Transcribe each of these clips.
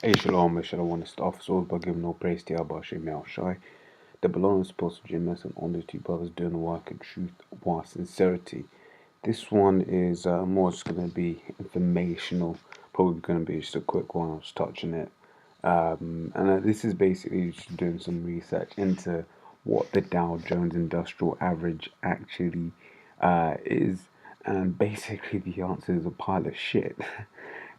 Hey Shalom, I want to start off by giving all praise to Yahweh Shai. The belongs supposed to GMS and all the two brothers doing the work in truth, while sincerity. This one is more just going to be informational, probably going to be just a quick one. I was touching it. This is basically just doing some research into what the Dow Jones Industrial Average actually is, and basically the answer is a pile of shit.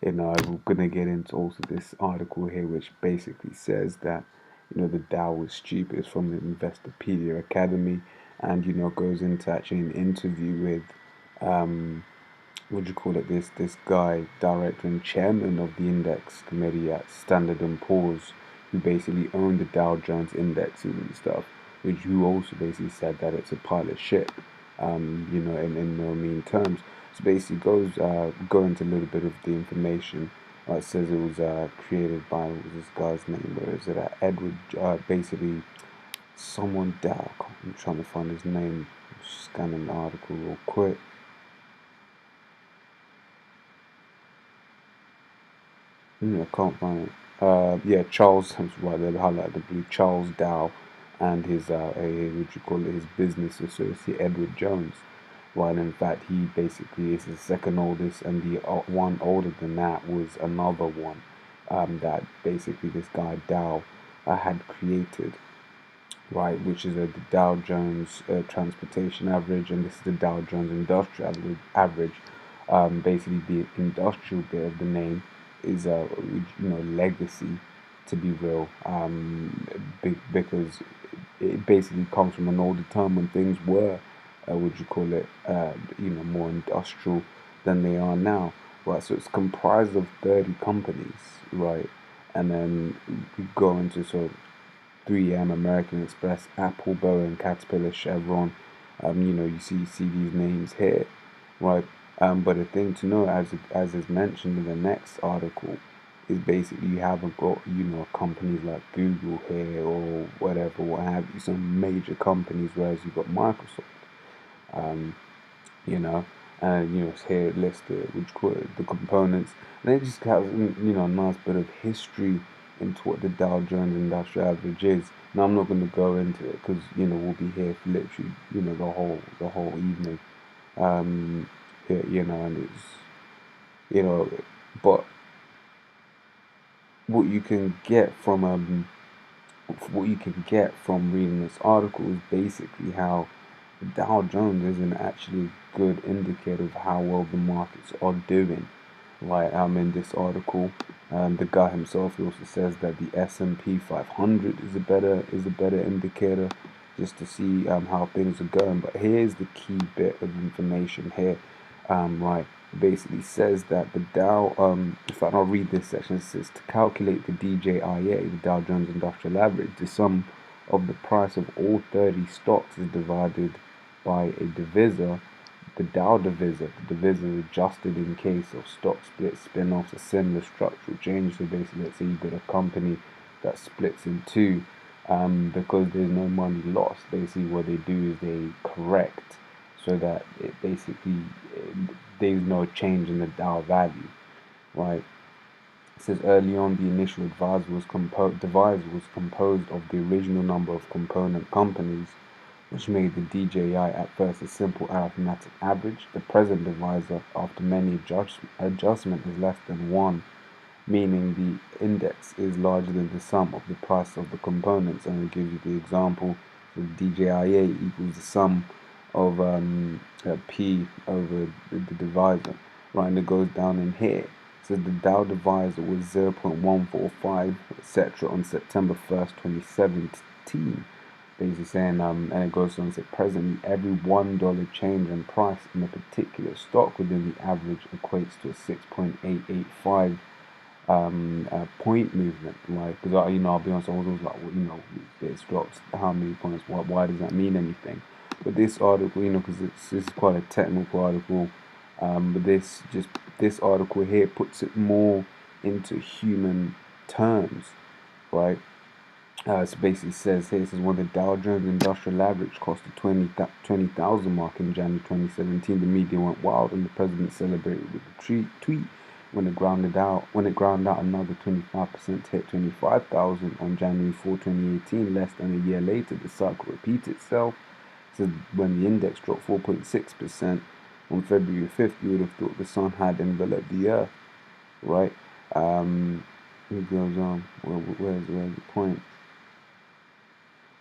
I'm gonna get into also this article here, which basically says that the Dow is stupid. It's from the Investopedia Academy, and goes into actually an interview with what do you call it? This guy, director and chairman of the index committee at Standard and Poor's, who basically owned the Dow Jones indexes and stuff, who also basically said that it's a pile of shit. In no mean terms. So basically go into a little bit of the information. It says it was created by, what was this guy's name? Where is it at? Edward, basically someone Dow. I'm trying to find his name. I'm scanning the article real quick. I can't find it. Yeah, Charles, right there, highlight the blue, Charles Dow, and his, his business associate, Edward Jones. While in fact, he basically is the second oldest, and the one older than that was another one that basically this guy Dow had created, right, which is the Dow Jones Transportation Average, and this is the Dow Jones Industrial Average. Basically, the industrial bit of the name is legacy, to be real, because it basically comes from an older time when things were more industrial than they are now, right? So it's comprised of 30 companies, right? And then we go into sort of 3M, American Express, Apple, Boeing, Caterpillar, Chevron. You see these names here, right? But the thing to know, as is mentioned in the next article, is basically you haven't got companies like Google here or whatever, what have you, some major companies, whereas you've got Microsoft. It's here listed, which the components, and it just has a nice bit of history into what the Dow Jones Industrial Average is. Now I'm not going to go into it because we'll be here for literally the whole evening. And it's but what you can get from reading this article is basically how the Dow Jones isn't actually a good indicator of how well the markets are doing. Like in this article, the guy himself, he also says that the S&P 500 is a better indicator, just to see how things are going. But here's the key bit of information here, right? It basically says that the Dow, in fact, I'll read this section. It says to calculate the DJIA, the Dow Jones Industrial Average, the sum of the price of all 30 stocks is divided by a divisor, the Dow divisor. The divisor is adjusted in case of stock splits, spin-offs, or similar structural change. So basically, let's say you've got a company that splits in two, because there's no money lost. Basically, what they do is they correct so that it basically there's no change in the Dow value, right? It says early on the initial divisor was composed of the original number of component companies, which made the DJI at first a simple arithmetic average. The present divisor, after many adjustment, is less than 1, meaning the index is larger than the sum of the price of the components. And it gives you the example, so the DJIA equals the sum of P over the divisor, right? And it goes down in here. So the Dow divisor was 0.145, etc. on September 1st, 2017. Basically saying, and it goes on to say, presently every $1 change in price in a particular stock within the average equates to a 6.885 point movement, right? Because I'll be honest, I was always like, well, it's dropped how many points? Why does that mean anything? But this article, because this is quite a technical article, but this article here puts it more into human terms, right? So basically says here, when the Dow Jones Industrial Average crossed the 20,000 mark in January 2017, the media went wild and the president celebrated with a tweet. when it ground out another 25% to hit 25,000 on January 4, 2018. Less than a year later, the cycle repeats itself. So when the index dropped 4.6% on February 5th, you would have thought the sun had enveloped the earth, right? It goes on. Where's the point?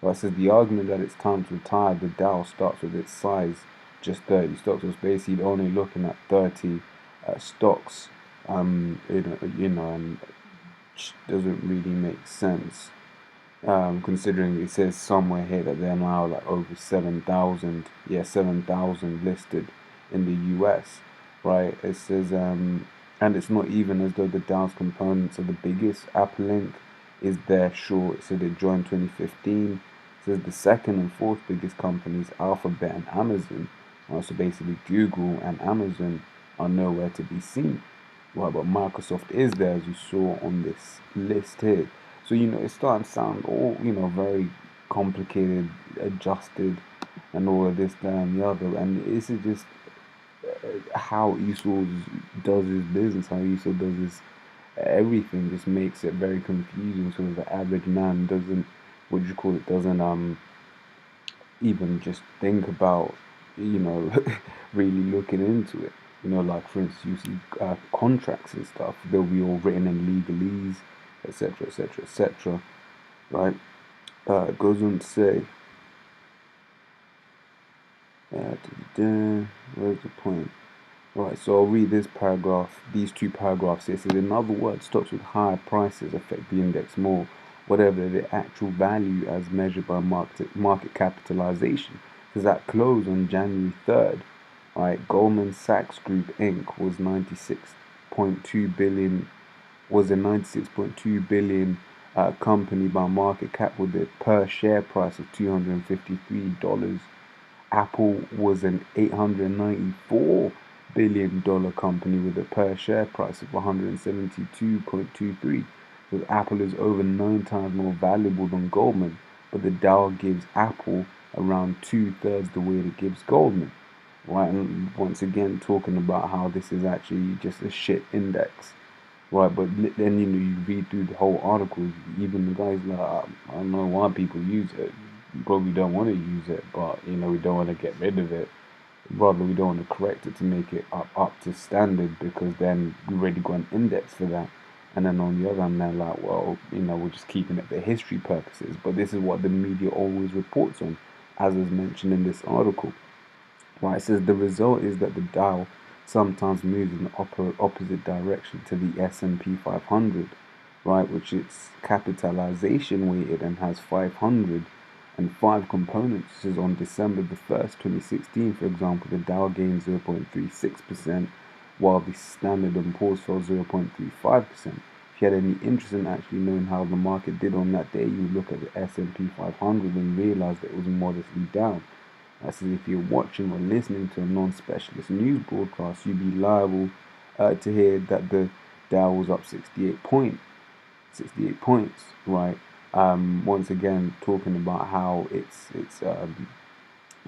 Well, it says the argument that it's time to retire the Dow starts with its size, just 30 stocks. So it's basically only looking at 30 stocks. And doesn't really make sense. Considering it says somewhere here that they're now like over 7,000, 7,000 listed in the US, right? It says, and it's not even as though the Dow's components are the biggest. Apple Inc. is there short. It said it joined 2015. It says the second and fourth biggest companies, Alphabet and Amazon, so basically Google and Amazon, are nowhere to be seen. Well, but Microsoft is there, as you saw on this list here. So, it's starting to sound all, very complicated, adjusted, and all of this, that, and the other. And this is just how Esau does his business, how Esau does his everything. Just makes it very confusing. So the average man doesn't, doesn't even just think about, really looking into it. Like for instance, you see contracts and stuff, they'll be all written in legalese, etc., etc., etc., right? It goes on to say, where's the point? Right, so I'll read this paragraph, these two paragraphs. It says, in other words, stocks with higher prices affect the index more, whatever the actual value as measured by market capitalization. Because at close on January 3rd, right, Goldman Sachs Group Inc. was 96.2 billion. Was a 96.2 billion company by market cap with a per share price of $253. Apple was an $894 billion company with a per share price of 172.23. So Apple is over 9 times more valuable than Goldman, but the Dow gives Apple around 2/3 the weight it gives Goldman. Right, and once again talking about how this is actually just a shit index. Right, but then you read through the whole article, even the guys like, I don't know why people use it. Probably don't want to use it, but we don't want to get rid of it. Rather, we don't want to correct it to make it up to standard, because then we already got an index for that. And then on the other hand, they're like, well, we're just keeping it for history purposes. But this is what the media always reports on, as is mentioned in this article. Right, it says the result is that the Dow sometimes moves in the opposite direction to the S&P 500, right, which is capitalization weighted and has 505 components. This is on December the 1st, 2016, for example, the Dow gained 0.36%, while the Standard & Poor's fell 0.35%. If you had any interest in actually knowing how the market did on that day, you would look at the S&P 500 and realize that it was modestly down. That's as if you're watching or listening to a non-specialist news broadcast, you'd be liable to hear that the Dow was up 68 points, right? Once again, talking about how it's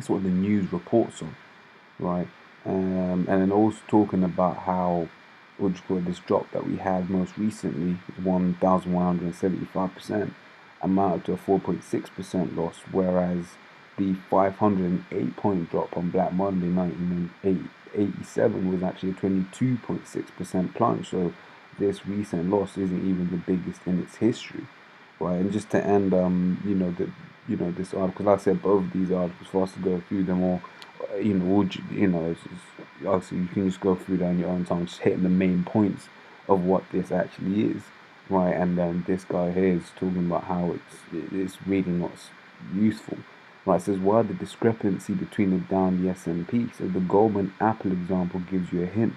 what the news reports on, right? And then also talking about how this drop that we had most recently, 1,175%, amounted to a 4.6% loss, whereas the 508 point drop on Black Monday 1987 was actually a 22.6% plunge. So this recent loss isn't even the biggest in its history, right? And just to end, this article, like I said, both of these articles, for us to go through them all, obviously you can just go through that on your own time, just hitting the main points of what this actually is, right? And then this guy here is talking about how it's really not useful. Right, it says, why the discrepancy between the Dow and the S&P? So the Goldman Apple example gives you a hint.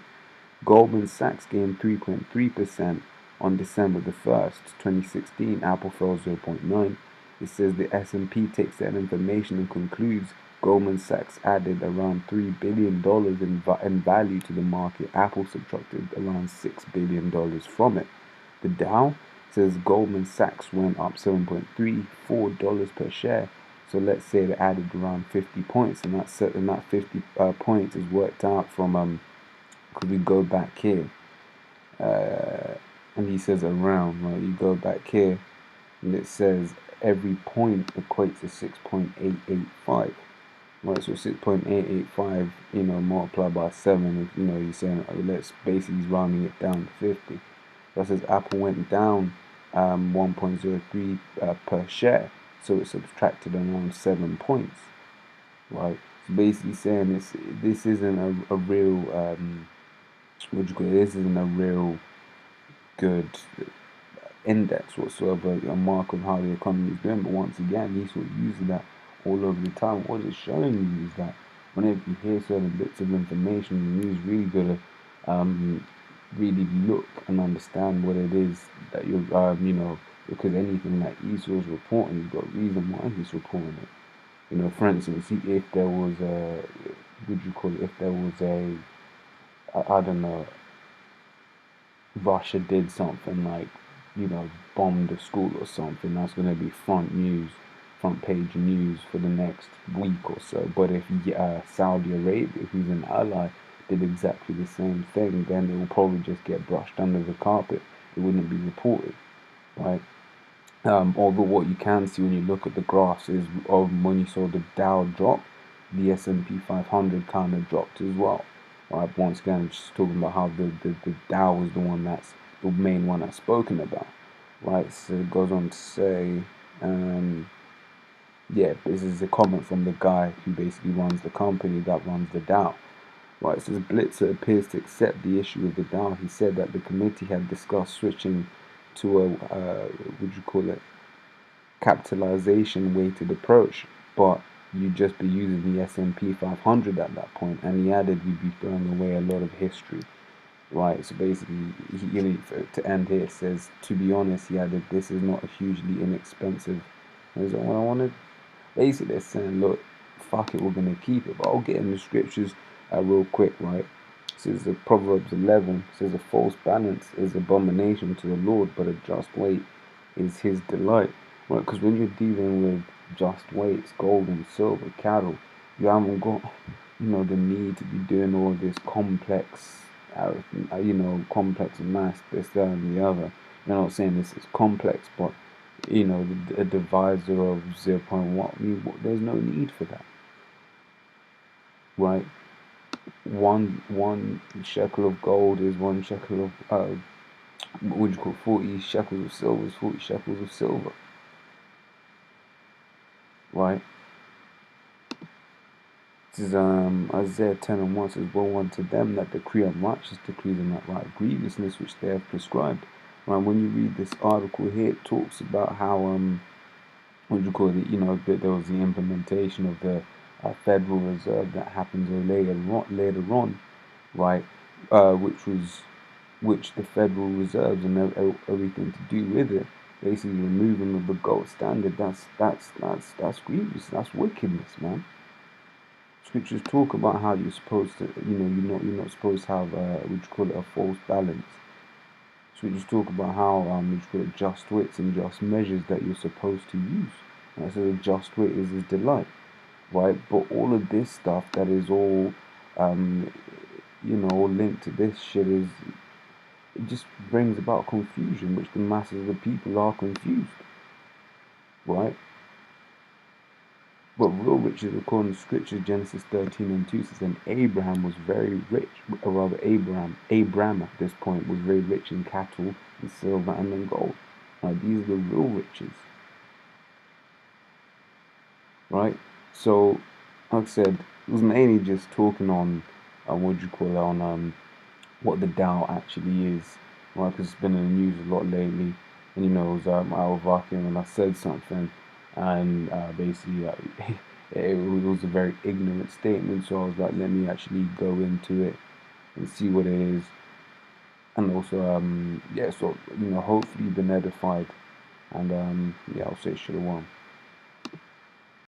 Goldman Sachs gained 3.3% on December the 1st, 2016. Apple fell 0.9%. It says the S&P takes that information and concludes Goldman Sachs added around $3 billion in value to the market. Apple subtracted around $6 billion from it. The Dow says Goldman Sachs went up $7.34 per share. So let's say they added around 50 points, and that 50 points is worked out from, could we go back here? and he says around, right? You go back here, and it says every point equates to 6.885. Right, so 6.885, multiplied by 7, if, you're saying, let's basically he's rounding it down to 50. That says Apple went down 1.03 per share, so it subtracted around 7 points, right? So basically saying this isn't a real, this isn't a real good index whatsoever, a mark of how the economy is doing. But once again, he sort of uses that all over the time. What it's showing you is that whenever you hear certain bits of information, you really gotta really look and understand what it is that you're because anything that Esau's reporting, you've got a reason why he's reporting it. For instance, if there was if there was I don't know, Russia did something like, bombed a school or something, that's going to be front page news for the next week or so. But if Saudi Arabia, who's an ally, did exactly the same thing, then it will probably just get brushed under the carpet. It wouldn't be reported, right? Although what you can see when you look at the graphs is when you saw the Dow drop, the S&P 500 kind of dropped as well. Right, once again, just talking about how the Dow was the one that's the main one that's spoken about. Right, so it goes on to say, yeah, this is a comment from the guy who basically runs the company that runs the Dow. Right, it says Blitzer appears to accept the issue with the Dow. He said that the committee had discussed switching to a capitalization weighted approach, but you'd just be using the S&P 500 at that point. And he added you'd be throwing away a lot of history. Right, so basically, to end here, it says, to be honest, he added, this is not a hugely inexpensive. Is what I wanted. Basically, they're saying, look, fuck it, we're going to keep it. But I'll get in the scriptures real quick, right? It says the Proverbs 11, says a false balance is abomination to the Lord, but a just weight is his delight. Right, because when you're dealing with just weights, gold and silver, cattle, you haven't got, the need to be doing all this complex, complex math, this, that, and the other. You're not saying this is complex, but, a divisor of 0.1, there's no need for that. Right? One shekel of gold is 1 shekel of, 40 shekels of silver is 40 shekels of silver. Right? This is Isaiah 10:1 says, woe unto them that decree unrighteous decrees and that right grievousness which they have prescribed. Right, when you read this article here, it talks about how that there was the implementation of the Federal Reserve that happens later on, right? Which the Federal Reserves and everything to do with it, basically removing of the gold standard. That's grievous. That's wickedness, man. Scriptures talk about how you're supposed to, you're not supposed to have a false balance. Scriptures talk about how just weights and just measures that you're supposed to use. And so the just weight is his delight, right? But all of this stuff that is all, linked to this shit it just brings about confusion, which the masses of the people are confused, right? But real riches, according to Scripture, Genesis 13:2 says, and Abraham was very rich, or rather Abram at this point was very rich in cattle and silver and in gold. Now these are the real riches, right? So, like I said, it was mainly just talking on, what the Dow actually is, right? Because it's been in the news a lot lately, and it was Al Vacuum, and I said something. And basically it was a very ignorant statement, so I was like, let me actually go into it and see what it is, and also so hopefully you've been edified, and I'll say shalom.